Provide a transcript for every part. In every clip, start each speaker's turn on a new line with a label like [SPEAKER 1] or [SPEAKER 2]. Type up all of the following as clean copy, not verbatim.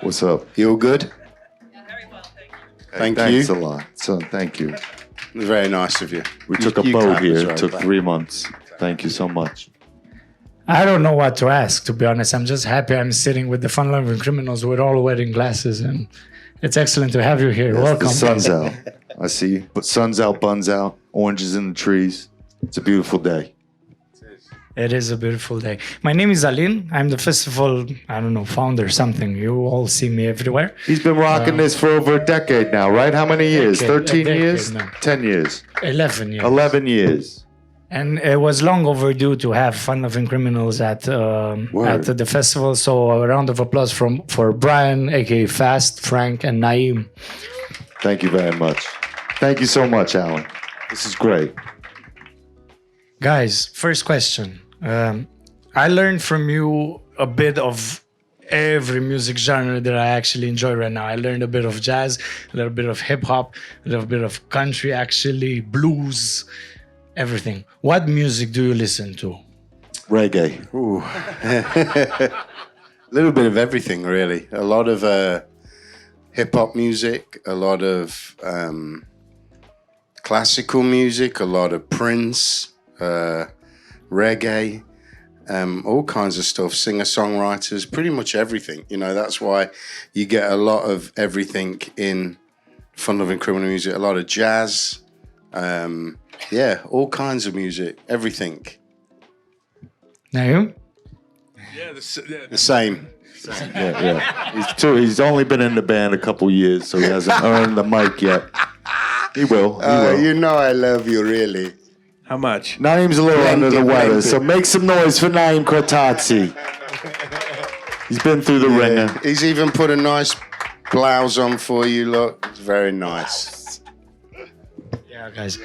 [SPEAKER 1] What's up?
[SPEAKER 2] You all good?
[SPEAKER 3] Very well, thank you.
[SPEAKER 1] Hey,
[SPEAKER 2] Thank
[SPEAKER 1] thanks
[SPEAKER 2] you.
[SPEAKER 1] a lot. So, thank you.
[SPEAKER 2] Very nice of you.
[SPEAKER 1] We took a
[SPEAKER 2] You
[SPEAKER 1] boat
[SPEAKER 2] clap as
[SPEAKER 1] here.
[SPEAKER 2] well,
[SPEAKER 1] It took
[SPEAKER 2] clap.
[SPEAKER 1] 3 months. Thank you so much.
[SPEAKER 4] I don't know what to ask, to be honest. I'm just happy I'm sitting with the Lovin Criminals with all wearing glasses, and it's excellent to have you here.
[SPEAKER 1] Yes,
[SPEAKER 4] Welcome.
[SPEAKER 1] the sun's out. I see. But sun's out, buns out, oranges in the trees. It's a beautiful day.
[SPEAKER 4] It is a beautiful day. My name is Alin. I'm the festival, I don't know, founder, something. You all see me everywhere.
[SPEAKER 1] He's been rocking this for over a decade now, right? How many years?
[SPEAKER 4] Decade,
[SPEAKER 1] 13
[SPEAKER 4] a decade
[SPEAKER 1] years?
[SPEAKER 4] now.
[SPEAKER 1] 10 years?
[SPEAKER 4] 11 years.
[SPEAKER 1] 11 years.
[SPEAKER 4] And it was long overdue to have Lovin Criminals at the festival. So a round of applause for Brian, aka Fast, Frank, and Naeem.
[SPEAKER 1] Thank you very much. Thank you so much, Alan. This is great.
[SPEAKER 4] Guys, first question. I learned from you a bit of every music genre that I actually enjoy right now. I learned a bit of jazz, a little bit of hip hop, a little bit of country, actually, blues, everything. What music do you listen to?
[SPEAKER 1] Reggae.
[SPEAKER 2] Ooh. A little bit of everything, really. A lot of hip-hop music, a lot of classical music, a lot of Prince, reggae, all kinds of stuff, singer-songwriters, pretty much everything. You know, that's why you get a lot of everything in Lovin Criminal music, a lot of jazz, yeah, all kinds of music, everything.
[SPEAKER 4] Naeem?
[SPEAKER 3] Yeah,
[SPEAKER 2] The same.
[SPEAKER 1] Yeah. He's only been in the band a couple years, so he hasn't earned the mic yet. He will. He will.
[SPEAKER 2] You know I love you, really.
[SPEAKER 3] How much?
[SPEAKER 1] Naeem's a little under the weather,
[SPEAKER 2] plenty.
[SPEAKER 1] so make some noise for Naeem Kortatsi. He's been through the ringer.
[SPEAKER 2] He's even put a nice blouse on for you, look. It's very nice.
[SPEAKER 4] Yeah, guys.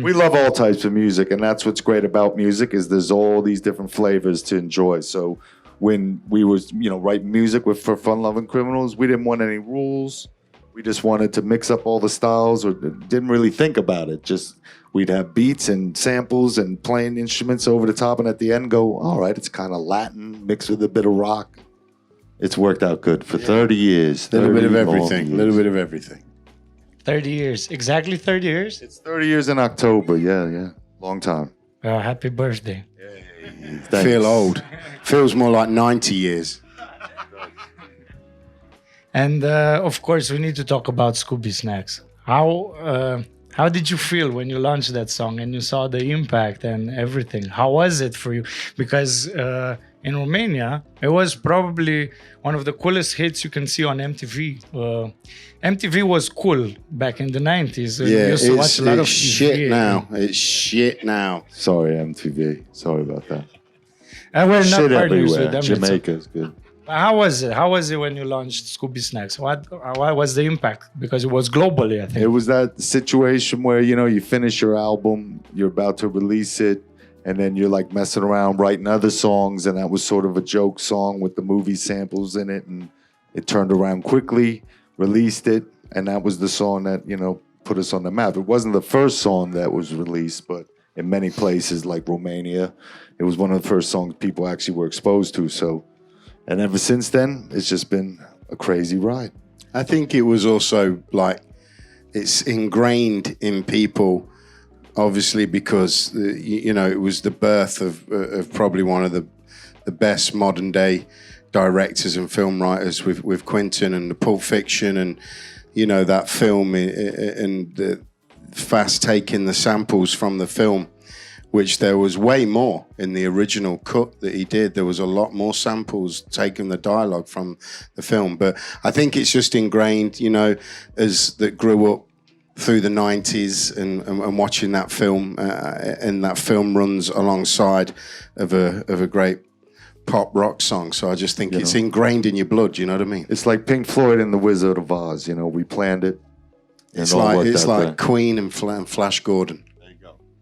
[SPEAKER 1] We love all types of music, and that's what's great about music is there's all these different flavors to enjoy. So when we was, writing music for Lovin Criminals, we didn't want any rules. We just wanted to mix up all the styles, or didn't really think about it. Just we'd have beats and samples and playing instruments over the top, and at the end go, all right, it's kind of Latin mixed with a bit of rock. It's worked out good for 30 years.
[SPEAKER 2] A little bit of
[SPEAKER 1] 30 long
[SPEAKER 2] everything. A
[SPEAKER 1] years.
[SPEAKER 2] little bit of everything.
[SPEAKER 4] 30 years. Exactly 30 years?
[SPEAKER 1] It's 30 years in October. Yeah. Long time.
[SPEAKER 4] Well, happy birthday.
[SPEAKER 1] Thanks.
[SPEAKER 2] Feel old. Feels more like 90 years.
[SPEAKER 4] And of course, we need to talk about Scooby Snacks. How did you feel when you launched that song and you saw the impact and everything? How was it for you? Because in Romania, it was probably one of the coolest hits you can see on MTV. MTV was cool back in the 90s. We
[SPEAKER 2] Yeah,
[SPEAKER 4] used to watch a lot of
[SPEAKER 2] it's
[SPEAKER 4] TV.
[SPEAKER 2] shit now. It's shit now.
[SPEAKER 1] Sorry, MTV. Sorry about that.
[SPEAKER 4] And we're not
[SPEAKER 1] Shit
[SPEAKER 4] partners with
[SPEAKER 1] everywhere.
[SPEAKER 4] them.
[SPEAKER 1] Jamaica's good.
[SPEAKER 4] How was it? How was it when you launched Scooby Snacks? What was the impact? Because it was globally, I think.
[SPEAKER 1] It was that situation where, you finish your album, you're about to release it, and then you're like messing around writing other songs, and that was sort of a joke song with the movie samples in it, and it turned around quickly, released it, and that was the song that, put us on the map. It wasn't the first song that was released, but in many places like Romania, it was one of the first songs people actually were exposed to, so... And ever since then, it's just been a crazy ride.
[SPEAKER 2] I think it was also like it's ingrained in people, obviously, because it was the birth of probably one of the best modern day directors and film writers with Quentin and the Pulp Fiction and that film and the fast taking the samples from the film. Which there was way more in the original cut that he did. There was a lot more samples taking the dialogue from the film. But I think it's just ingrained, as that grew up through the 90s and watching that film. And that film runs alongside of a great pop rock song. So I just think it's ingrained in your blood, you know what I mean?
[SPEAKER 1] It's like Pink Floyd and The Wizard of Oz. We planned it.
[SPEAKER 2] It's like Queen and Flash Gordon.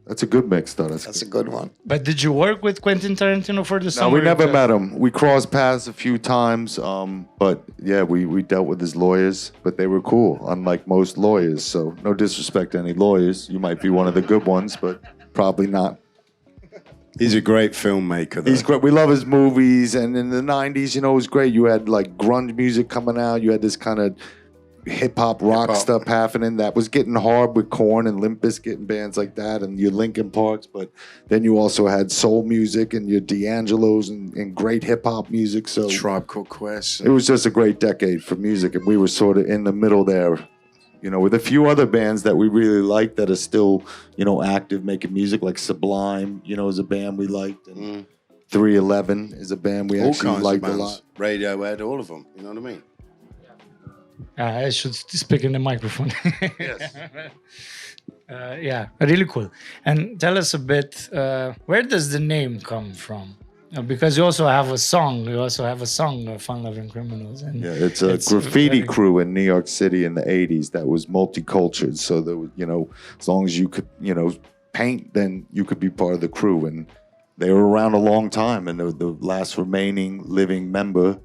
[SPEAKER 1] That's a good mix, though.
[SPEAKER 2] That's a good one.
[SPEAKER 4] But did you work with Quentin Tarantino for the song?
[SPEAKER 1] No, we never met him. We crossed paths a few times, but yeah, we dealt with his lawyers, but they were cool, unlike most lawyers. So no disrespect to any lawyers. You might be one of the good ones, but probably not.
[SPEAKER 2] He's a great filmmaker, though.
[SPEAKER 1] He's great. We love his movies, and in the '90s, it was great. You had like grunge music coming out. You had this kind of hip hop rock
[SPEAKER 2] Hip-hop.
[SPEAKER 1] stuff happening that was getting hard with Korn and Limp Bizkit and bands like that, and your Linkin Parks. But then you also had soul music and your D'Angelo's and great hip hop music. So
[SPEAKER 2] Tribe Called Quest.
[SPEAKER 1] it was just a great decade for music, and we were sort of in the middle there. With a few other bands that we really like that are still, active making music, like Sublime, is a band we liked, and 311 is a band we
[SPEAKER 2] all
[SPEAKER 1] actually
[SPEAKER 2] kinds
[SPEAKER 1] liked
[SPEAKER 2] of
[SPEAKER 1] a
[SPEAKER 2] bands.
[SPEAKER 1] lot.
[SPEAKER 2] Radiohead, all of them. You know what I mean?
[SPEAKER 4] I should speak in the microphone.
[SPEAKER 2] Yes.
[SPEAKER 4] Yeah, really cool. And tell us a bit, where does the name come from? Because you also have a song. You also have a song, Fun Lovin Criminals. And
[SPEAKER 1] Yeah, it's a graffiti crew in New York City in the 80s that was multicultural. So, there was, as long as you could, paint, then you could be part of the crew. And they were around a long time. And the last remaining living member,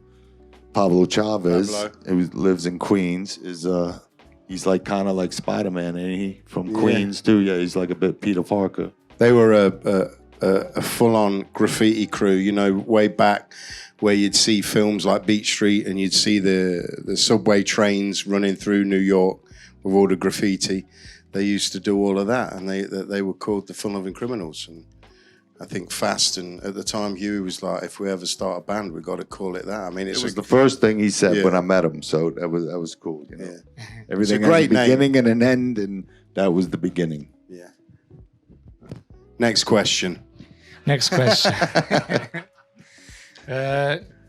[SPEAKER 1] Pablo Chavez, who lives in Queens, he's like kind of like Spider-Man, ain't he? From Queens, too. Yeah, he's like a bit Peter Parker.
[SPEAKER 2] They were a full-on graffiti crew, way back where you'd see films like Beat Street and you'd see the subway trains running through New York with all the graffiti. They used to do all of that, and they were called the Fun Lovin Criminals. And I think Fast, and at the time Huey was like, if we ever start a band, we got to call it that. I mean,
[SPEAKER 1] It was the first thing he said when I met him, so that was cool.
[SPEAKER 2] Yeah.
[SPEAKER 1] Everything
[SPEAKER 2] It's a great
[SPEAKER 1] has a beginning
[SPEAKER 2] name.
[SPEAKER 1] and an end, and that was the beginning.
[SPEAKER 2] Yeah. Next question.
[SPEAKER 4] Next question.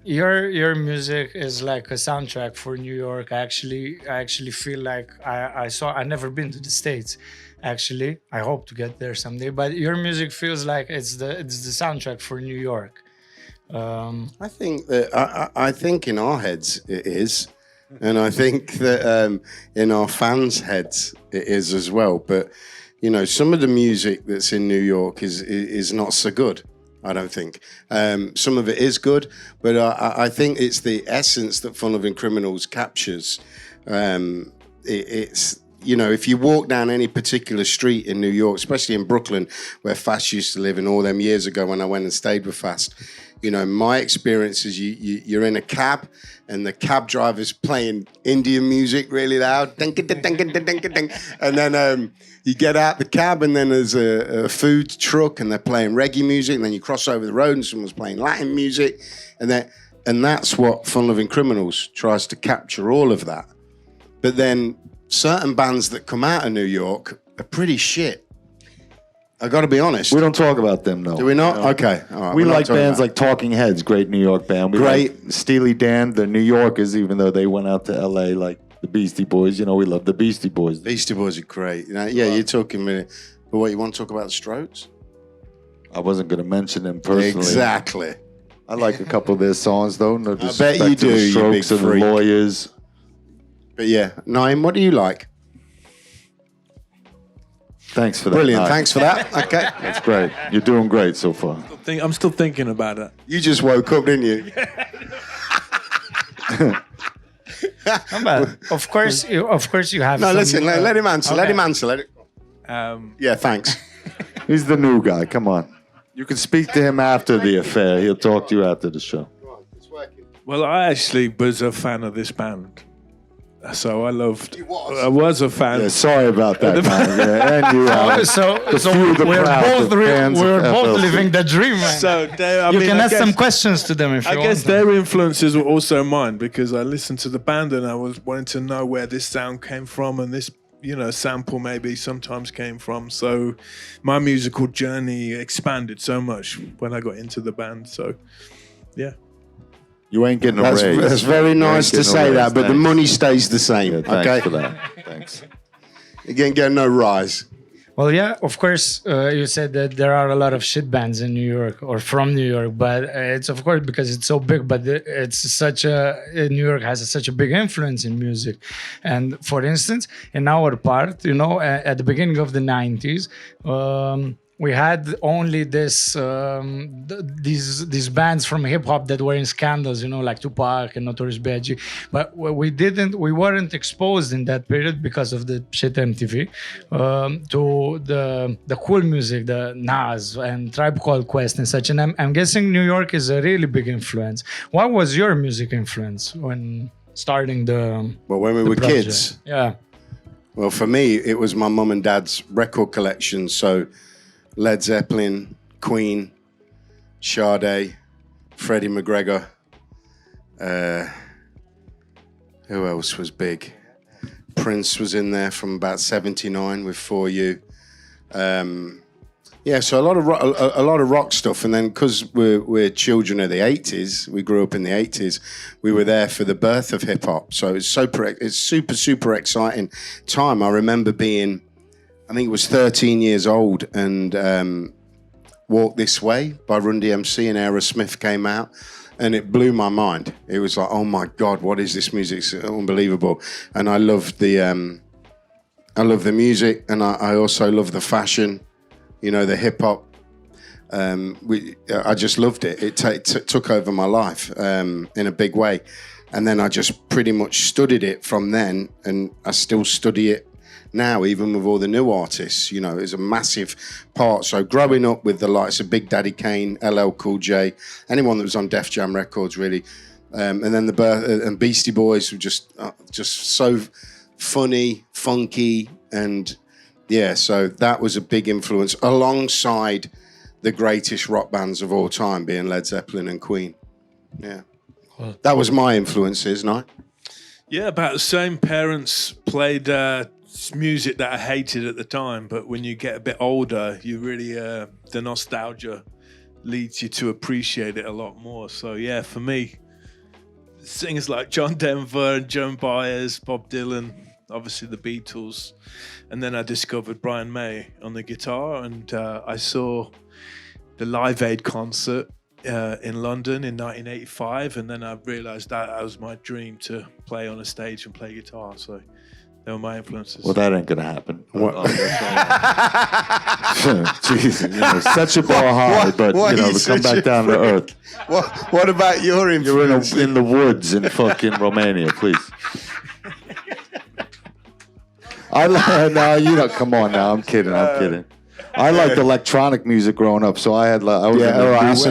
[SPEAKER 4] Your music is like a soundtrack for New York. I actually feel like I never been to the States. Actually, I hope to get there someday. But your music feels like it's the soundtrack for New York.
[SPEAKER 2] I think that I think in our heads it is, and I think that in our fans' heads it is as well. But some of the music that's in New York is not so good. I don't think some of it is good, but I think it's the essence that Fun Lovin Criminals captures. It's if you walk down any particular street in New York, especially in Brooklyn, where Fast used to live, and all them years ago when I went and stayed with Fast, my experience is you're in a cab and the cab driver's playing Indian music really loud, ding, ding, ding, ding, ding, ding, ding. And then you get out the cab and then there's a food truck and they're playing reggae music, and then you cross over the road and someone's playing Latin music, and that's what Fun Lovin Criminals tries to capture, all of that. But then certain bands that come out of New York are pretty shit. I got to be honest.
[SPEAKER 1] We don't talk about them, though.
[SPEAKER 2] Do we not? Okay. All right.
[SPEAKER 1] We
[SPEAKER 2] We're not
[SPEAKER 1] like
[SPEAKER 2] talking
[SPEAKER 1] bands
[SPEAKER 2] about
[SPEAKER 1] like Talking Heads, great New York band. We
[SPEAKER 2] Great.
[SPEAKER 1] like Steely Dan, the New Yorkers, even though they went out to L.A. like the Beastie Boys. We love the Beastie Boys.
[SPEAKER 2] Beastie Boys are great. You're talking me. But what, you want to talk about the Strokes?
[SPEAKER 1] I wasn't going to mention them personally.
[SPEAKER 2] Exactly.
[SPEAKER 1] I like a couple of their songs, though. No disrespect
[SPEAKER 2] bet you
[SPEAKER 1] to the
[SPEAKER 2] do, you
[SPEAKER 1] Strokes
[SPEAKER 2] big
[SPEAKER 1] and the
[SPEAKER 2] freak.
[SPEAKER 1] Lawyers.
[SPEAKER 2] But yeah, Naim, what do you like?
[SPEAKER 1] Thanks for that.
[SPEAKER 2] Brilliant.
[SPEAKER 1] Nice.
[SPEAKER 2] Thanks for that. Okay.
[SPEAKER 1] That's great. You're doing great so far.
[SPEAKER 3] I'm still thinking about it.
[SPEAKER 2] You just woke up, didn't you?
[SPEAKER 4] Of course, you have.
[SPEAKER 2] No,
[SPEAKER 4] some,
[SPEAKER 2] listen. Let him answer. Let
[SPEAKER 4] okay.
[SPEAKER 2] him answer. Yeah, thanks.
[SPEAKER 1] He's the new guy. Come on. You can speak to him after the affair. He'll talk to you after the show.
[SPEAKER 3] Well, I actually was a fan of this band. So I loved.
[SPEAKER 2] You was?
[SPEAKER 3] I was a fan.
[SPEAKER 1] Yeah, sorry about that, man. Yeah, and you are.
[SPEAKER 4] So
[SPEAKER 1] few, the
[SPEAKER 4] we're
[SPEAKER 1] proud,
[SPEAKER 4] both
[SPEAKER 1] the fans
[SPEAKER 4] we're
[SPEAKER 1] of
[SPEAKER 4] both
[SPEAKER 1] FLC.
[SPEAKER 4] living the dream, man.
[SPEAKER 3] So
[SPEAKER 4] You can ask some questions to them if you
[SPEAKER 3] I
[SPEAKER 4] want.
[SPEAKER 3] guess their influences were also mine, because I listened to the band and I was wanting to know where this sound came from, and this, sample maybe sometimes came from. So my musical journey expanded so much when I got into the band. So, yeah.
[SPEAKER 1] You ain't getting a
[SPEAKER 2] That's
[SPEAKER 1] raise.
[SPEAKER 2] very
[SPEAKER 1] You
[SPEAKER 2] nice
[SPEAKER 1] ain't
[SPEAKER 2] to
[SPEAKER 1] getting a
[SPEAKER 2] say
[SPEAKER 1] raise.
[SPEAKER 2] that, but the
[SPEAKER 1] Thanks.
[SPEAKER 2] money stays the same.
[SPEAKER 1] Yeah, thanks
[SPEAKER 2] Okay.
[SPEAKER 1] for that. Thanks.
[SPEAKER 2] You ain't getting no rise.
[SPEAKER 4] Well, yeah, of course, you said that there are a lot of shit bands in New York or from New York, but it's of course because it's so big. But New York has such a big influence in music. And for instance, in our part, at the beginning of the 90s, we had only these bands from hip hop that were in scandals, like Tupac and Notorious B.I.G. But we weren't exposed in that period because of the shit MTV to the cool music, the Nas and Tribe Called Quest and such. And I'm guessing New York is a really big influence. What was your music influence when starting the?
[SPEAKER 2] Well, when we were
[SPEAKER 4] project?
[SPEAKER 2] kids.
[SPEAKER 4] Yeah.
[SPEAKER 2] Well, for me, it was my mum and dad's record collection. So Led Zeppelin, Queen, Sade, Freddie McGregor. Who else was big? Prince was in there from about 79 with For You. Yeah, so a lot of rock stuff, and then because we're children of the 80s, we grew up in the 80s. We were there for the birth of hip hop, so it's super exciting time. I remember being, I think it was 13 years old, and Walk This Way by Run DMC and Aerosmith came out, and it blew my mind. It was like, oh my God, what is this music? It's unbelievable, and I loved the music, and I also love the fashion. The hip hop. I just loved it. It took over my life in a big way, and then I just pretty much studied it from then, and I still study it now, even with all the new artists. It's a massive part. So growing up with the likes of Big Daddy Kane, LL Cool J, anyone that was on Def Jam Records, really, and then and Beastie Boys were just so funny, funky, and. Yeah, so that was a big influence alongside the greatest rock bands of all time, being Led Zeppelin and Queen. Yeah, that was my influences, no?
[SPEAKER 3] Yeah, about the same. Parents played music that I hated at the time, but when you get a bit older, you really the nostalgia leads you to appreciate it a lot more. So yeah, for me, singers like John Denver and Joan Baez, Bob Dylan, obviously the Beatles. And then I discovered Brian May on the guitar, and I saw the Live Aid concert in London in 1985, and then I realised that was my dream to play on a stage and play guitar. So they were my influences.
[SPEAKER 1] Well, that ain't gonna happen. Jesus, such a bar high, but to come back down to earth.
[SPEAKER 2] What about your influence?
[SPEAKER 1] You're in the woods in fucking Romania, please. Come on now. I'm kidding. I liked electronic music growing up, so I was
[SPEAKER 2] that's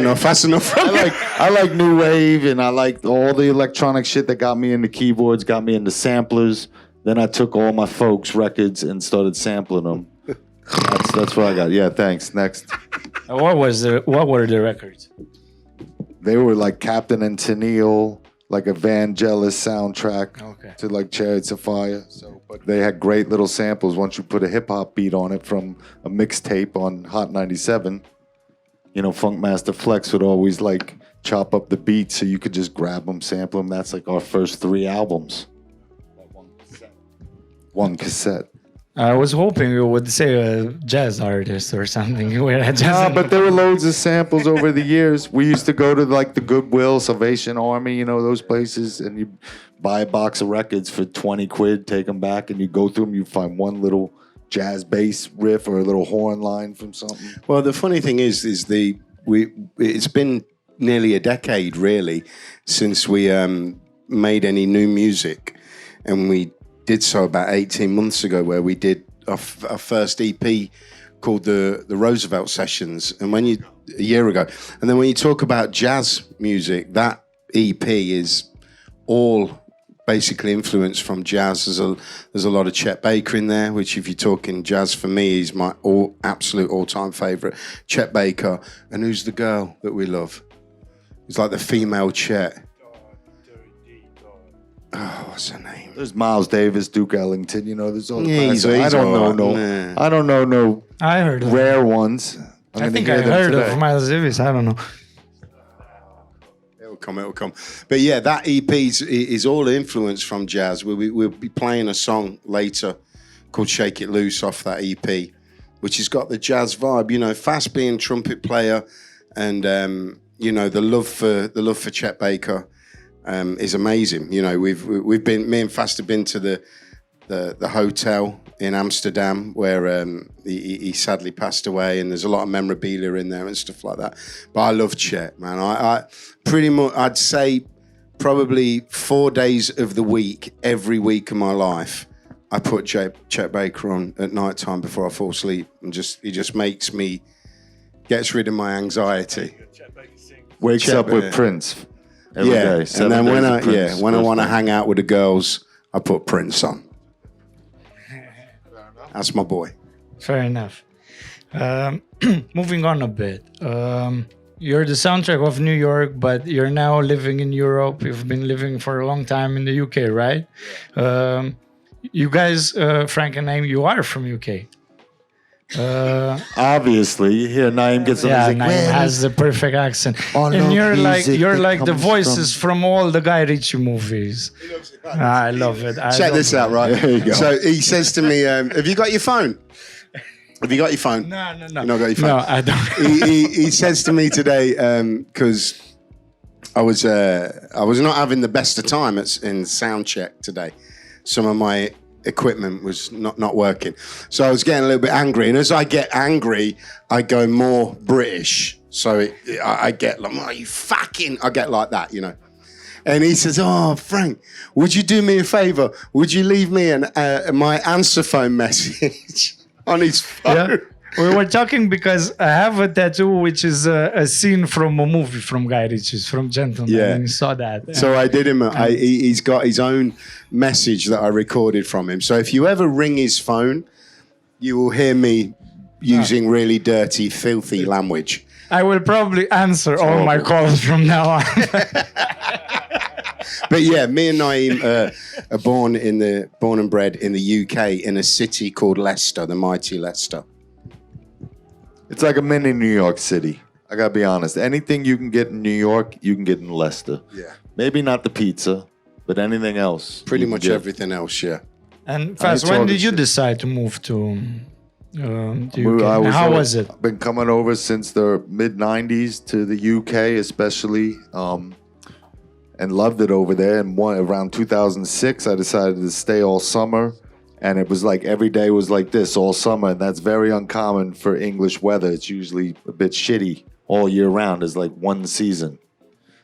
[SPEAKER 2] enough.
[SPEAKER 1] I like new wave, and I liked all the electronic shit that got me into keyboards, got me into samplers. Then I took all my folks' records and started sampling them. That's what I got. Yeah, thanks. Next.
[SPEAKER 4] What were the records?
[SPEAKER 1] They were like Captain and Tennille, like Evangelis soundtrack to like Chariots of Fire. So, but they had great little samples once you put a hip hop beat on it from a mixtape on Hot 97. Funkmaster Flex would always like chop up the beats so you could just grab them, sample them. That's like our first 3 albums. One cassette.
[SPEAKER 4] I was hoping you would say a jazz artist or something.
[SPEAKER 1] But there were loads of samples over the years. We used to go to like the Goodwill, Salvation Army, those places, and you buy a box of records for 20 quid, take them back, and you go through them, you find one little jazz bass riff or a little horn line from something.
[SPEAKER 2] Well, the funny thing is it's been nearly a decade, really, since we made any new music, and we did so about 18 months ago, where we did our first EP called the Roosevelt Sessions, and a year ago. And then when you talk about jazz music, that EP is all basically influenced from jazz. There's a lot of Chet Baker in there, which if you're talking jazz, for me, he's my absolute all-time favorite. Chet Baker. And who's the girl that we love? It's like the female Chet. Oh, what's her name?
[SPEAKER 1] There's Miles Davis, Duke Ellington. There's all the
[SPEAKER 2] he's
[SPEAKER 1] I don't
[SPEAKER 2] all
[SPEAKER 1] know
[SPEAKER 2] right.
[SPEAKER 1] I don't know no.
[SPEAKER 4] I heard of
[SPEAKER 1] rare ones.
[SPEAKER 4] I think I heard of Miles Davis. I don't know.
[SPEAKER 2] It'll come. But yeah, that EP is all influenced from jazz. We'll be playing a song later called "Shake It Loose" off that EP, which has got the jazz vibe. Fast being trumpet player, and the love for Chet Baker. Is amazing. We've been, me and Fast have been to the hotel in Amsterdam, where he sadly passed away, and there's a lot of memorabilia in there and stuff like that. But I love Chet, man. I pretty much, I'd say probably 4 days of the week, every week of my life, I put Chet Baker on at night time before I fall asleep, and he just makes me, gets rid of my anxiety.
[SPEAKER 1] Wakes up with Prince every day.
[SPEAKER 2] And then when I want to
[SPEAKER 1] hang.
[SPEAKER 2] hang out with the girls, I put Prince on. That's my boy.
[SPEAKER 4] Fair enough. Moving on a bit. You're the soundtrack of New York, but you're now living in Europe. You've been living for a long time in the UK, right? You guys, Frank and Naim, you are from UK.
[SPEAKER 1] Obviously, you hear Naim get some music.
[SPEAKER 4] Naim has the perfect accent,
[SPEAKER 1] All
[SPEAKER 4] and
[SPEAKER 1] of
[SPEAKER 4] you're
[SPEAKER 1] music
[SPEAKER 4] like
[SPEAKER 1] that
[SPEAKER 4] the
[SPEAKER 1] comes
[SPEAKER 4] voices from all the Guy Ritchie movies. I love it.
[SPEAKER 2] Check this out, right?
[SPEAKER 1] There you go.
[SPEAKER 2] So he says to me, "Have you got your phone? Have you got your phone?
[SPEAKER 4] No.
[SPEAKER 2] You not got your phone?
[SPEAKER 4] No, I don't.
[SPEAKER 2] He says to me today because I was not having the best of time in sound check today. Some of my equipment was not working, so I was getting a little bit angry. And as I get angry, I go more British. So I get like, "Oh, you fucking!" I get like that, you know. And he says, "Oh, Frank, would you do me a favor? Would you leave me my answer phone message on his phone?"
[SPEAKER 4] Yeah. We were talking because I have a tattoo which is a scene from a movie from Guy Ritchie's, from Gentleman.
[SPEAKER 2] Yeah.
[SPEAKER 4] And you saw that.
[SPEAKER 2] So I did him. He's got his own message that I recorded from him. So if you ever ring his phone, you will hear me using really dirty, filthy language.
[SPEAKER 4] I will probably answer all my calls from now on.
[SPEAKER 2] But yeah, me and Naim are born and bred in the UK in a city called Leicester, the mighty Leicester.
[SPEAKER 1] It's like a mini New York City. I gotta be honest. Anything you can get in New York, you can get in Leicester.
[SPEAKER 2] Yeah.
[SPEAKER 1] Maybe not the pizza, but anything else.
[SPEAKER 2] Pretty
[SPEAKER 1] you can
[SPEAKER 2] much
[SPEAKER 1] get.
[SPEAKER 2] everything else, yeah.
[SPEAKER 4] And Faz,
[SPEAKER 1] I
[SPEAKER 4] when
[SPEAKER 1] told
[SPEAKER 4] did you
[SPEAKER 1] you.
[SPEAKER 4] decide to move to the UK? How was it?
[SPEAKER 1] I've been coming over since the mid '90s to the UK, especially, and loved it over there. And around 2006, I decided to stay all summer, and it was like every day was like this all summer, and that's very uncommon for English weather. It's usually a bit shitty all year round. It's like one season.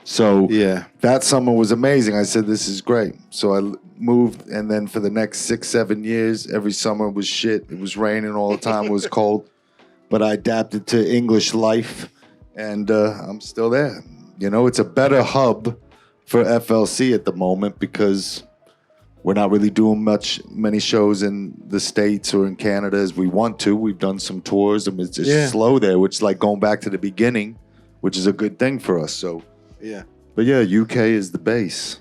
[SPEAKER 1] So
[SPEAKER 2] Yeah.
[SPEAKER 1] that summer was amazing. I said, this is great. So I moved, and then for the next 6-7 years, every summer was shit. It was raining all the time. It was cold. But I adapted to English life, and I'm still there. You know, it's a better hub for FLC at the moment because we're not really doing many shows in the States or in Canada as we want to. We've done some tours, and it's just slow there, which is like going back to the beginning, which is a good thing for us. So,
[SPEAKER 2] Yeah.
[SPEAKER 1] but yeah, UK is the base.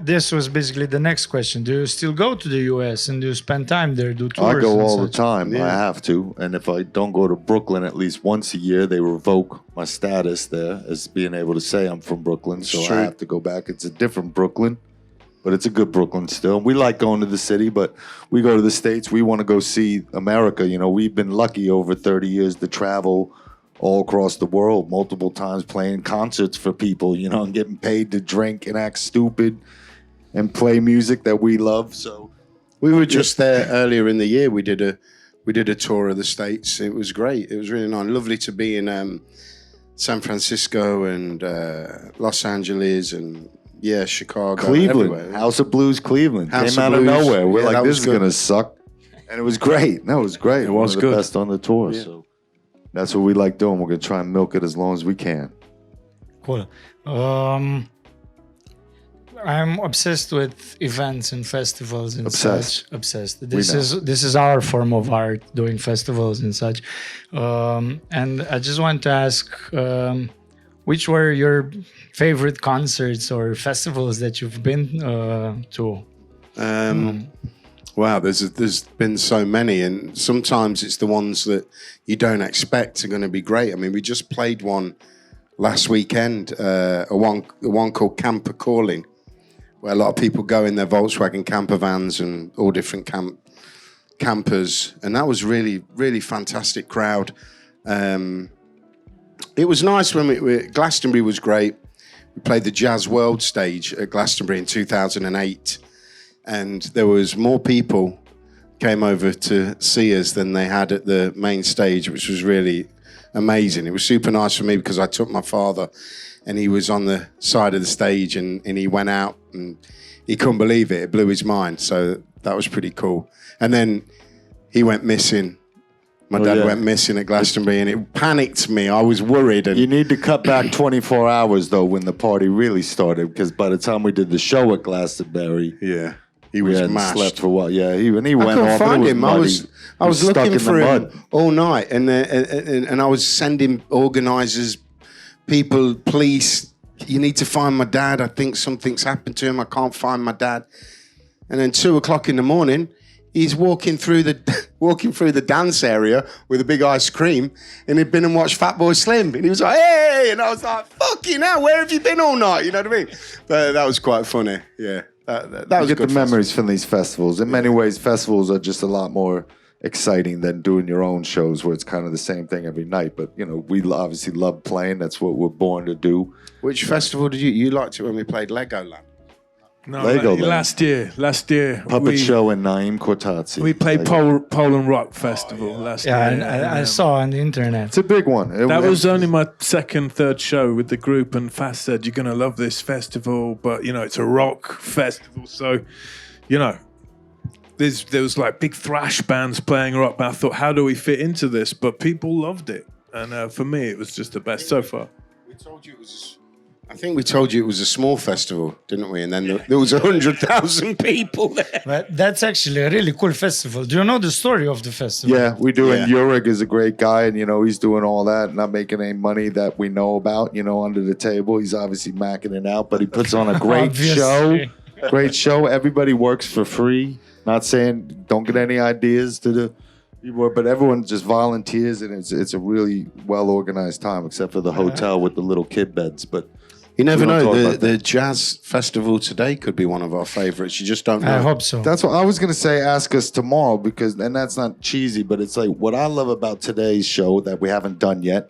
[SPEAKER 4] This was basically the next question. Do you still go to the US and do you spend time there, do tours?
[SPEAKER 1] I go
[SPEAKER 4] and
[SPEAKER 1] all the
[SPEAKER 4] such?
[SPEAKER 1] time.
[SPEAKER 2] Yeah.
[SPEAKER 1] I have to. And if I don't go to Brooklyn at least once a year, they revoke my status there as being able to say I'm from Brooklyn. So
[SPEAKER 2] True.
[SPEAKER 1] I have to go back. It's a different Brooklyn, but it's a good Brooklyn still. We like going to the city, but we go to the States. We want to go see America. You know, we've been lucky over 30 years to travel all across the world multiple times, playing concerts for people, you know, and getting paid to drink and act stupid and play music that we love. So
[SPEAKER 2] We were just there earlier in the year. We did a tour of the States. It was great. It was really nice. Lovely to be in San Francisco and Los Angeles and Chicago.
[SPEAKER 1] Cleveland,
[SPEAKER 2] everywhere.
[SPEAKER 1] House of Blues, Cleveland
[SPEAKER 2] House
[SPEAKER 1] came
[SPEAKER 2] of
[SPEAKER 1] out of
[SPEAKER 2] Blues.
[SPEAKER 1] nowhere. We're
[SPEAKER 2] Yeah,
[SPEAKER 1] like,
[SPEAKER 2] that
[SPEAKER 1] this
[SPEAKER 2] was
[SPEAKER 1] is
[SPEAKER 2] good.
[SPEAKER 1] gonna suck, and it was great. No, it was great. It
[SPEAKER 3] was
[SPEAKER 1] One of
[SPEAKER 3] good.
[SPEAKER 1] the best on the tour.
[SPEAKER 2] Yeah.
[SPEAKER 1] So that's what we like doing. We're gonna try and milk it as long as we can.
[SPEAKER 4] Cool. I'm obsessed with events and festivals and
[SPEAKER 1] Obsessed.
[SPEAKER 4] such. Obsessed.
[SPEAKER 1] know.
[SPEAKER 4] This is our form of art, doing festivals and such. And I just want to ask, which were your favorite concerts or festivals that you've been to?
[SPEAKER 2] Wow, there's been so many, and sometimes it's the ones that you don't expect are going to be great. I mean, we just played one last weekend, a one called Camper Calling, where a lot of people go in their Volkswagen camper vans and all different campers, and that was really, really fantastic crowd. It was nice when Glastonbury was great. We played the Jazz World stage at Glastonbury in 2008, and there was more people came over to see us than they had at the main stage, which was really amazing. It was super nice for me because I took my father and he was on the side of the stage and he went out and he couldn't believe it. It blew his mind. So that was pretty cool. And then he went missing. My dad went missing at Glastonbury and it panicked me. I was worried. And
[SPEAKER 1] You need to cut back 24 hours, though, when the party really started, because by the time we did the show at Glastonbury,
[SPEAKER 2] yeah, he
[SPEAKER 1] we
[SPEAKER 2] was
[SPEAKER 1] hadn't
[SPEAKER 2] mashed.
[SPEAKER 1] slept for a while. Yeah, he went
[SPEAKER 2] I couldn't
[SPEAKER 1] off.
[SPEAKER 2] find
[SPEAKER 1] and it
[SPEAKER 2] him.
[SPEAKER 1] muddy.
[SPEAKER 2] I was
[SPEAKER 1] He stuck
[SPEAKER 2] looking
[SPEAKER 1] in
[SPEAKER 2] for
[SPEAKER 1] the
[SPEAKER 2] him
[SPEAKER 1] mud.
[SPEAKER 2] all night, and I was sending organisers, people, police. You need to find my dad. I think something's happened to him. I can't find my dad. And then 2 o'clock in the morning, he's walking through the dance area with a big ice cream, and he'd been and watched Fatboy Slim, and he was like, "Hey!" And I was like, "Fucking hell, where have you been all night?" You know what I mean? But that was quite funny. Yeah, that was
[SPEAKER 1] You
[SPEAKER 2] a
[SPEAKER 1] get
[SPEAKER 2] good
[SPEAKER 1] the memories from these festivals. In many ways, festivals are just a lot more exciting than doing your own shows, where it's kind of the same thing every night. But we obviously love playing. That's what we're born to do.
[SPEAKER 2] Which festival did you liked it when we played Legoland?
[SPEAKER 3] No,
[SPEAKER 1] Legoland.
[SPEAKER 3] last year,
[SPEAKER 1] Puppet show in Naim Cortazzi.
[SPEAKER 3] we played
[SPEAKER 1] Lego.
[SPEAKER 3] Poland Rock Festival last year.
[SPEAKER 4] Yeah, I saw on the internet.
[SPEAKER 1] It's a big one.
[SPEAKER 3] That was only my second, third show with the group, and Fast said, "You're going to love this festival, but it's a rock festival." So, there was like big thrash bands playing rock, but I thought, how do we fit into this? But people loved it, and for me, it was just the best so far.
[SPEAKER 2] I think we told you it was a small festival, didn't we? And then there was 100,000 people there.
[SPEAKER 4] But that's actually a really cool festival. Do you know the story of the festival?
[SPEAKER 1] Yeah, we do. And
[SPEAKER 2] Yeah.
[SPEAKER 1] Yurik is a great guy, and he's doing all that, not making any money that we know about. Under the table, he's obviously macking it out, but he puts on a great show.
[SPEAKER 4] Obviously.
[SPEAKER 1] Great show. Everybody works for free. Not saying don't get any ideas to the people, but everyone just volunteers, and it's a really well organized time, except for the hotel with the little kid beds. But
[SPEAKER 2] You never
[SPEAKER 1] We don't
[SPEAKER 2] know.
[SPEAKER 1] talk
[SPEAKER 2] The,
[SPEAKER 1] about
[SPEAKER 2] the jazz festival today could be one of our favorites. You just don't know.
[SPEAKER 4] I hope so.
[SPEAKER 1] that's what I was gonna say. Ask us tomorrow, and that's not cheesy, but it's like what I love about today's show that we haven't done yet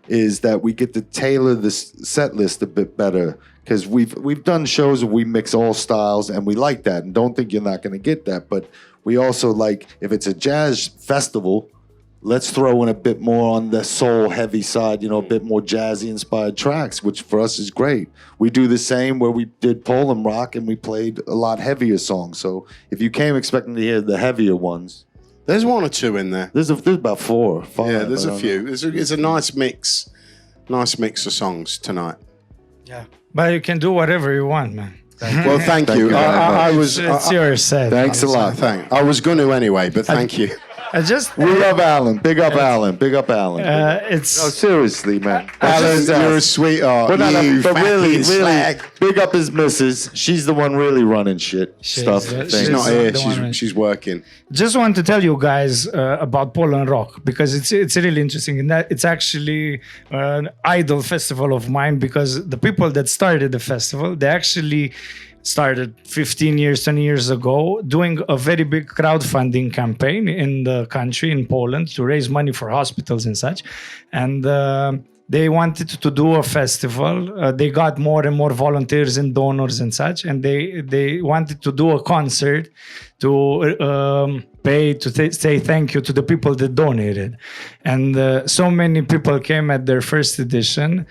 [SPEAKER 1] is that we get to tailor the set list a bit better, because we've done shows where we mix all styles, and we like that, and don't think you're not going to get that. But we also like, if it's a jazz festival, let's throw in a bit more on the soul heavy side, a bit more jazzy inspired tracks, which for us is great. We do the same where we did Poland rock and we played a lot heavier songs. So if you came expecting to hear the heavier ones,
[SPEAKER 2] There's one or two in there.
[SPEAKER 1] there's about 4 or 5.
[SPEAKER 2] Yeah, there's
[SPEAKER 1] I
[SPEAKER 2] a
[SPEAKER 1] don't
[SPEAKER 2] few.
[SPEAKER 1] know.
[SPEAKER 2] It's a nice mix of songs tonight.
[SPEAKER 4] Yeah. But you can do whatever you want, man.
[SPEAKER 2] Well, thank you.
[SPEAKER 1] you very
[SPEAKER 2] I
[SPEAKER 1] much.
[SPEAKER 2] was.
[SPEAKER 4] It's your set.
[SPEAKER 1] Thanks a lot.
[SPEAKER 2] I was going to anyway, but thank you.
[SPEAKER 4] I just
[SPEAKER 1] We love Alin. Big up Alin. Big up Alin.
[SPEAKER 4] it's
[SPEAKER 1] No, seriously, man.
[SPEAKER 2] Alan,
[SPEAKER 1] Just,
[SPEAKER 2] you're a sweetheart.
[SPEAKER 1] but
[SPEAKER 2] you
[SPEAKER 1] but really,
[SPEAKER 2] fucking slag.
[SPEAKER 1] big up his missus. She's the one really running shit stuff.
[SPEAKER 4] she's
[SPEAKER 2] She's
[SPEAKER 1] things.
[SPEAKER 2] not
[SPEAKER 4] not
[SPEAKER 2] here.
[SPEAKER 4] the one.
[SPEAKER 2] She's working.
[SPEAKER 4] just want to tell you guys about Poland Rock, because it's really interesting in that it's actually an idol festival of mine, because the people that started the festival, they actually started 15 years, 20 years ago, doing a very big crowdfunding campaign in the country, in Poland, to raise money for hospitals and such. And they wanted to do a festival. They got more and more volunteers and donors and such. And they wanted to do a concert to say thank you to the people that donated. And so many people came at their first edition,